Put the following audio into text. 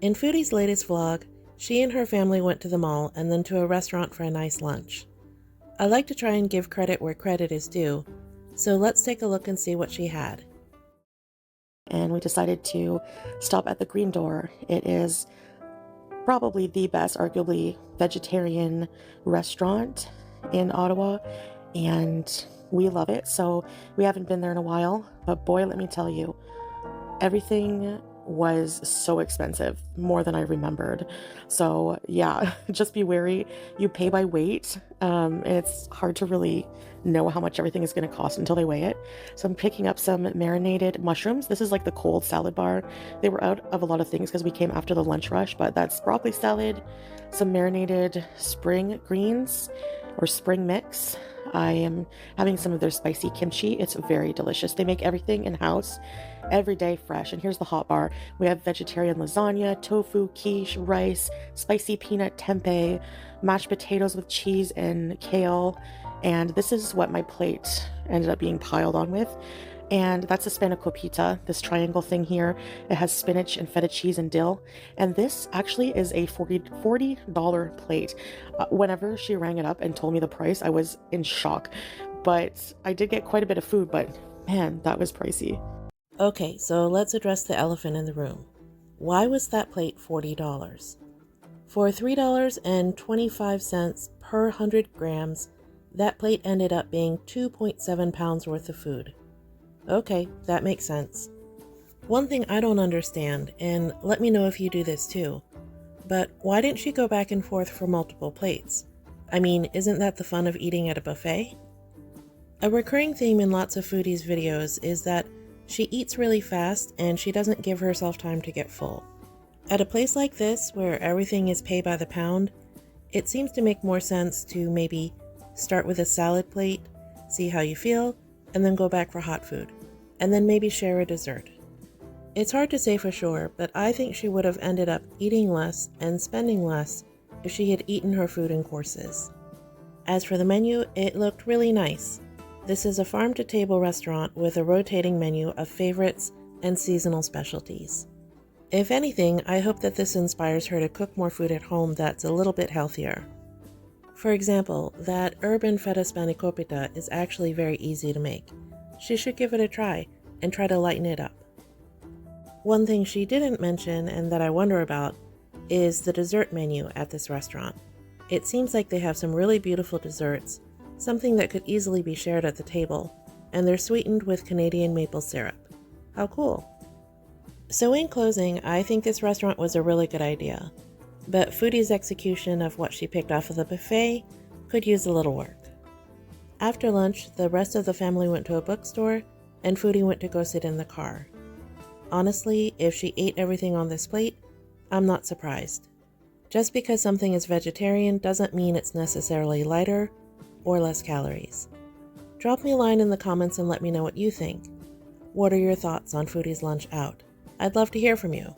In Foodie's latest vlog, she and her family went to the mall and then to a restaurant for a nice lunch. I like to try and give credit where credit is due, so let's take a look and see what she had. And we decided to stop at the Green Door. It is probably the best, arguably, vegetarian restaurant in Ottawa, and we love it. So we haven't been there in a while, but boy, let me tell you, everything was so expensive, more than I remembered. So yeah, just be wary. You pay by weight, and it's hard to really know how much everything is going to cost until they weigh it. So I'm picking up some marinated mushrooms. This is like the cold salad bar. They were out of a lot of things because we came after the lunch rush, but that's broccoli salad, some marinated spring greens or spring mix. I am having some of their spicy kimchi. It's very delicious. They make everything in-house, every day fresh. And here's the hot bar. We have vegetarian lasagna, tofu, quiche, rice, spicy peanut tempeh, mashed potatoes with cheese and kale. And this is what my plate ended up being piled on with. And that's a spanakopita, this triangle thing here. It has spinach and feta cheese and dill. And this actually is a $40 plate. Whenever she rang it up and told me the price, I was in shock. But I did get quite a bit of food, but man, that was pricey. Okay, so let's address the elephant in the room. Why was that plate $40? For $3.25 per 100 grams, that plate ended up being 2.7 pounds worth of food. Okay, that makes sense. One thing I don't understand, and let me know if you do this too, but why didn't she go back and forth for multiple plates? I mean, isn't that the fun of eating at a buffet? A recurring theme in lots of foodies' videos is that she eats really fast and she doesn't give herself time to get full. At a place like this, where everything is pay by the pound, it seems to make more sense to maybe start with a salad plate, see how you feel, and then go back for hot food, and then maybe share a dessert. It's hard to say for sure, but I think she would have ended up eating less and spending less if she had eaten her food in courses. As for the menu, it looked really nice. This is a farm-to-table restaurant with a rotating menu of favorites and seasonal specialties. If anything, I hope that this inspires her to cook more food at home that's a little bit healthier. For example, that urban feta spanakopita is actually very easy to make. She should give it a try and try to lighten it up. One thing she didn't mention and that I wonder about is the dessert menu at this restaurant. It seems like they have some really beautiful desserts, something that could easily be shared at the table, and they're sweetened with Canadian maple syrup. How cool! So in closing, I think this restaurant was a really good idea. But Foodie's execution of what she picked off of the buffet could use a little work. After lunch, the rest of the family went to a bookstore, and Foodie went to go sit in the car. Honestly, if she ate everything on this plate, I'm not surprised. Just because something is vegetarian doesn't mean it's necessarily lighter or less calories. Drop me a line in the comments and let me know what you think. What are your thoughts on Foodie's lunch out? I'd love to hear from you.